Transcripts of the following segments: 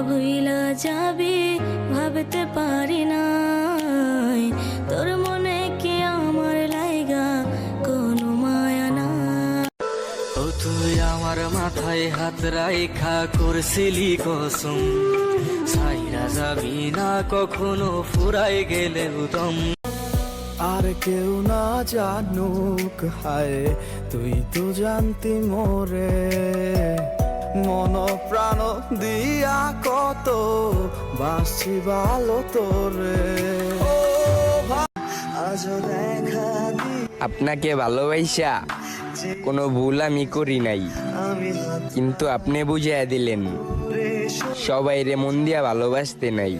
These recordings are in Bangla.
ভুইলা যাবি ভাবতে পারি না, তোর মনে কি আমার লাইগা কোনো মায়া না। ও তুই আমার মাথায় হাত রাইখা করছিলি কসম, ছাইরা যাবি না কখনো ফুরাই গেলে উদম। আর কেউ না জানুক হায় তুই তো জানতি মোরে, মন প্রাণ দিয়া কত বাসি ভালো তোরে। আজ দেখা আপনাকে ভালোবাসা কোনো ভুল আমি করি নাই, কিন্তু আপনি বুঝিয়ে দিলেন সবাই রে মন দিয়া ভালোবাসতে নাই।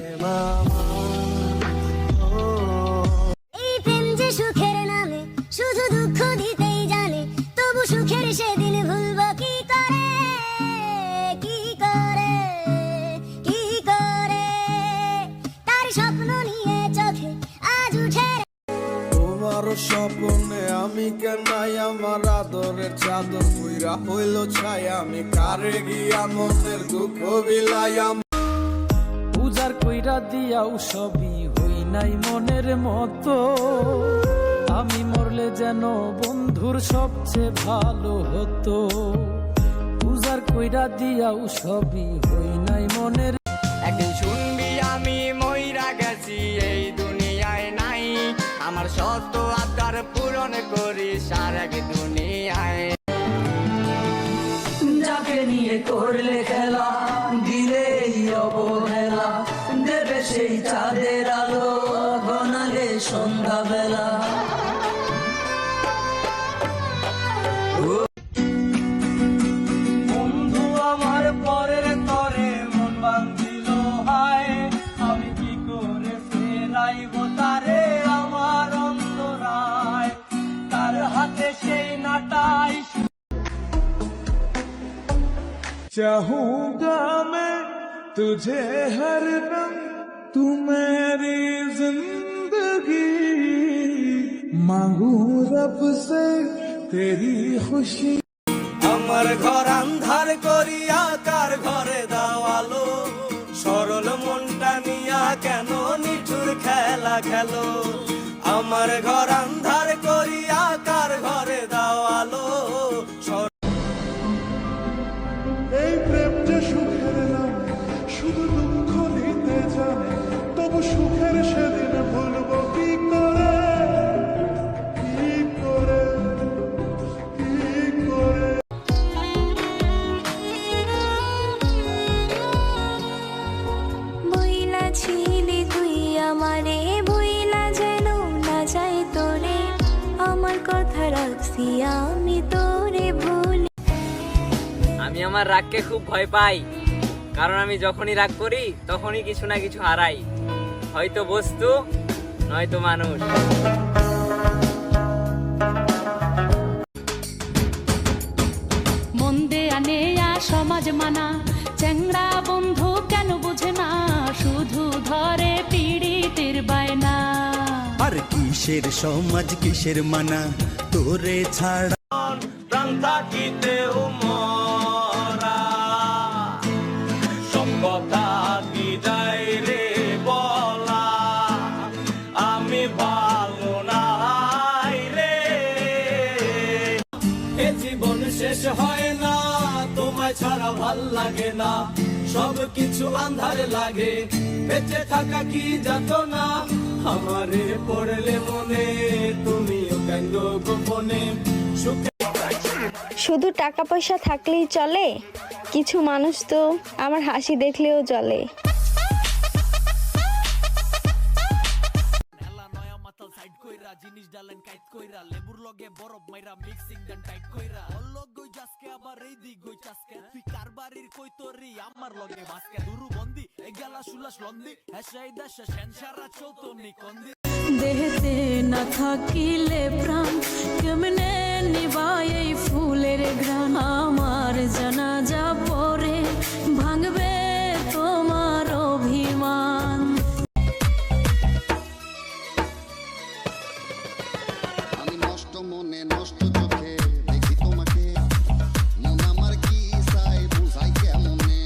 এই প্রেম যে সুখের নামে শুধু দুঃখ দিতেই জানে, তবু সুখের সেদিন ভুলবো কি করে, কি করে, কি করে। তার স্বপ্ন নিয়ে চোখে আজ উঠে তোমার স্বপ্নে আমি কেনাই, আমার আদরের চাদর পুইরা হইল ছাই, আমি কারে গিয়া মনের দুঃখ বিলাইয়াম। পূজার কইরা দিয়াও সবই হই নাই মনের মতো, আমি মরলে যেন বন্ধুর সবচেয়ে ভালো হতো। পূজার কইরা দিয়াও সবই হই নাই মনের। একদিন শুনবি আমি মইরা গেছি এই দুনিয়ায় নাই, আমার শত আবদার পূরণ করি সারাক দুনিয়ায়। যাকে নিয়ে করলে খেলা দিলেই অবহেলা, দেবে সেই চাঁদের আলো গনালে সন্ধ্যা বেলা। বন্ধু আমার পরের তরে মন বাঁধিল হায়, আমি কি করে ফেরাইব তারে আমার অন্তরায়, তার হাতে সেই নাটাই। चाहूंगा मैं तुझे हरदम, तू मेरी जिंदगी, मांगू रब से तेरी खुशी। আমার ঘর আন্ধার করিয়া কার ঘরে দাওয়ালো, সরল মনটা নিয়া কেন নিঠুর খেলা খেলো। আমার ঘর আন্ধার করিয়া কার ঘরে দাওয়ালো। এই প্রেম যে সুখের নাম শুধু দুঃখ দিতে জানে, তবু সুখের সেদিন ভুলবো কি করে, কি করে, কি করে। বইলা ছিলি তুই আমারে, বইলা যেন না যাই তোরে, আমার কথা রাখছি আমি তোরে ভুলি। আমি আমার রাগকে খুব ভয় পাই, কারণ আমি যখনই রাগ করি তখনই কিছু না কিছু হারাই, হয়তো বস্তু নয়তো মানুষ। মন্দে আনে সমাজ মানা, চ্যাংড়া বন্ধু কেন বুঝে না, শুধু ধরে পীড়িতের বায়না। আর কিসের সমাজ কিসের মানা, তোরে ছাড়া প্রাণ থাকিতেও মরা, সব কথা কি যায় রে বলা, আমি ভালো নাই রে। এ জীবন শেষ হয় না, তোমায় ছাড়া ভাল লাগে না, সব কিছু আন্ধার লাগে, বেঁচে থাকা কি যাত না, আমারে পড়লে মনে তুমিও কেন্দ্র গোপনে। শুধু টাকা পয়সা থাকলেই চলে, কিছু মানুষ তো আমার হাসি দেখলেও চলে। জিনিস ডালেন কাইট কইরা, লেবুর লগে বরফ মাইরা মিক্সিং দেন টাইট কইরা, অলগ গই জাসকে আবার এই দি গই চাসকে, তুই কারবারির কই তোরি আমার লগে মাসকে, দুরু বন্দি এ গেলা সুলাস লন্দি, হেসাই দেশে সেনসারা চৌতনি কন্দি। দেহতে না থাকিলে প্রাণ কেমনে নিবাই এই ফুলের ঘ্রাণ, আমার জানাজা পরে ভাঙবে তোমার অভিমান। আমি নষ্ট মনে নষ্ট চোখে দেখি তোমাকে, মন আমার কি চাই বুঝাই কেমনে।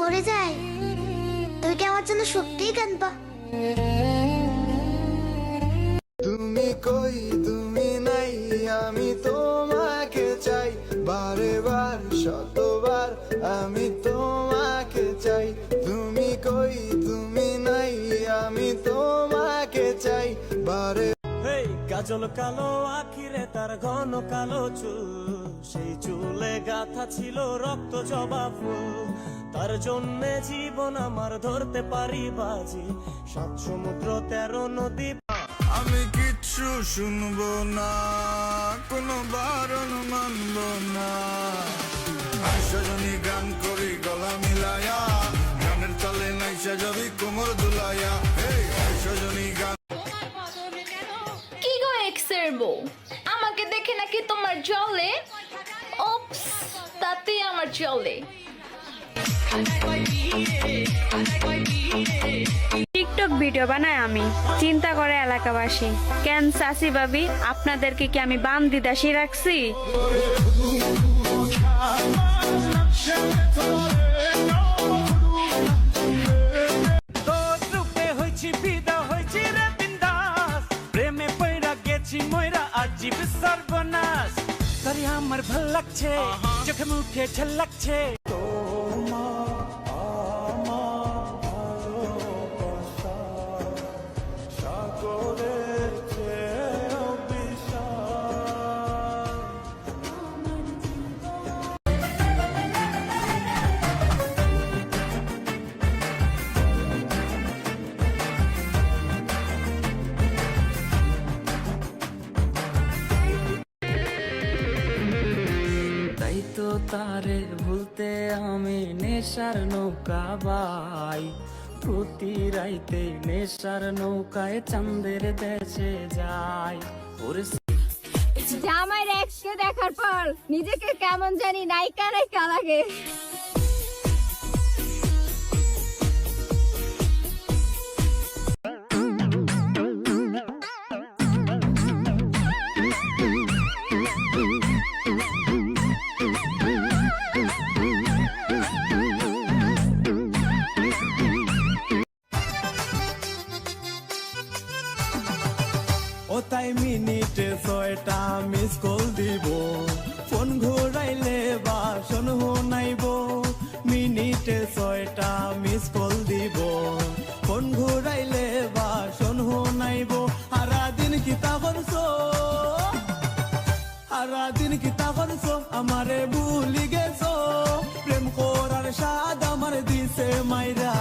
মরে যায় তুমি কি আমার জন্য সত্যিই কাঁদবা? তুমি কই তুমি নাই আমি তোমাকে চাই বারে বার শতবার আমি তোমাকে চাই তুমি কই তুমি নাই আমি তোমাকে চাই বারে এই কাজল কালো আখিরে তার ঘন কালো চুল সেই চুলে গাথা ছিল রক্ত জবা ফুল তার জন্যে জীবন আমার ধরতে পারি বাজি 7 সমুদ্র 13 নদী আমি কিচ্ছু শুনবো না কোনো বারণ মানবো না সজনী গান করি গলা মিলায়া গানের তালে নাইসা যাবি কোমর দুলায়া এই সজনী গান কি গো এক্সের বউ, আমাকে দেখে নাকি তোমার চলে? ওপস, তাতেই আমার চলে। টিকটক ভিডিও বানাই আমি, চিন্তা করে এলাকাবাসী। কেন চাচি ভাবি, আপনাদেরকে কি আমি বান্দি দাসী রাখছি? তোর রূপে হইছি বিদা হইছি রে বিন্দাস প্রেমে পইরা গেছি মইরা আজীব সর্বনাশ তারি আমার ভাল লাগছে চোখে মুখে ঝাল লাগছে তাই তো তারে ভুলতে আমি নেশার নৌকা বাই প্রতি রাইতে নেশার নৌকায় চাঁদের দেশে যাই ওরে জামাইর এক্সকে দেখার পর নিজেকে কেমন জানি নায়িকা নায়িকা লাগে। ও তাই মিনিটে 6টা মিস কল দিব ফোন ঘুরাইলে বাসন নাইব মিনিটে 6টা মিস কল দিব ফোন ঘুরাইলে বাসন নাইব সারা দিন কিতা করছো সারা দিন কিতা করছো আমারে ভুলি গেছো প্রেম করার স্বাদ আমার দিছে মাইরা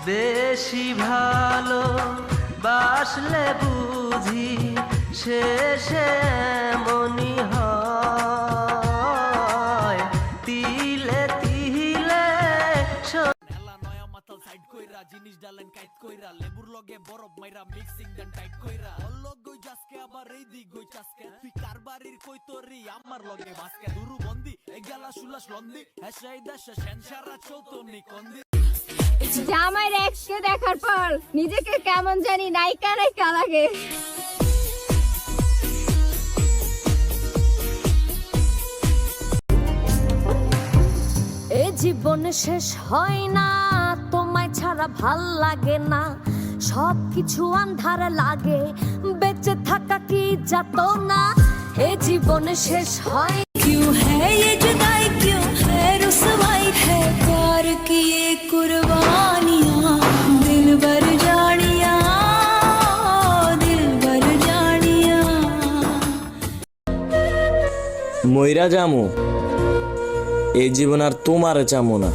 বেশি ভালো বাসলে বুঝি শেষে মনি হয় তিলে তিলে এলা নয়া মাতাল সাইড কইরা জিনিস ডালেন কাইট কইরা লেবুর লগে বরফ মাইরা মিক্সিং দেন টাইট কইরা ওর লগ গই জাসকে আবার এই দিক গই চাসকে তুই কারবারির কই তোরি আমার লগে মাসকে দুরু বন্দি এ গেলা শুলাস লন্দি হেসাই দেশে সেনসারা চৌতনি কন্দি জামাইর এক্সকে দেখার পর নিজেকে কেমন জানি নায়িকা নায়িকা লাগে। এ জীবন শেষ হয় না তোমায় ছাড়া ভাল লাগে না সবকিছু আন্ধার লাগে বেঁচে থাকা কি যাত না এ জীবন শেষ হয় क्यों है ये जुदाई क्यों है रुसवाई है प्यार की ये कुर्बानियां दिल भर जानिया दिल भर जानिया মইরা জামু এই জীবন আর তোমার চামু না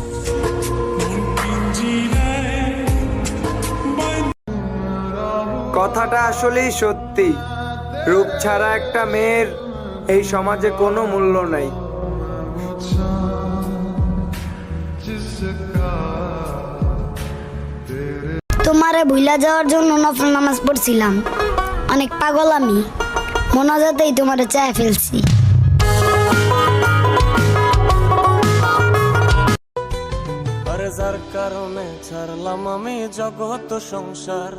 কথাটা আসলেই সত্যি রূপ ছাড়া একটা মেয়ের এই সমাজে কোনো মূল্য নাই। তোমারে ভুলা যাওয়ার জন্য নফল নামাজ পড়ছিলাম। অনেক পাগল আমি, মোনাজাতেই তোমারে চায় ফেলছি। আরে যার কারণে ছাড়লাম আমি জগৎ সংসার,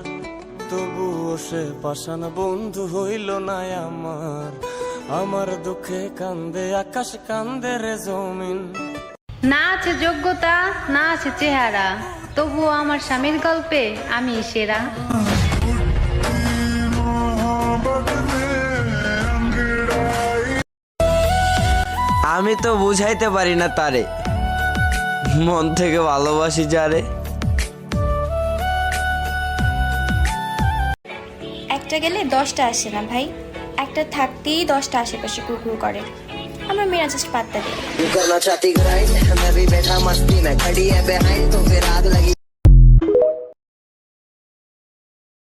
তবুও সে পাষাণ বন্ধু হইল না আমার। আমার দুঃখে কান্দে আকাশ, কান্দে রে জমিন। না আছে যোগ্যতা, না আছে চেহারা, তবুও আমার স্বামীর গল্পে আমি সেরা। আমি তো বুঝাইতে পারি না তারে, মন থেকে ভালোবাসি যারে। একটা গেলে 10টা আসে না ভাই, একটা থাকতেই 10টা আশেপাশে কুকুর করে। আমরা মেয়েরা জাস্ট পাত্তা দিই।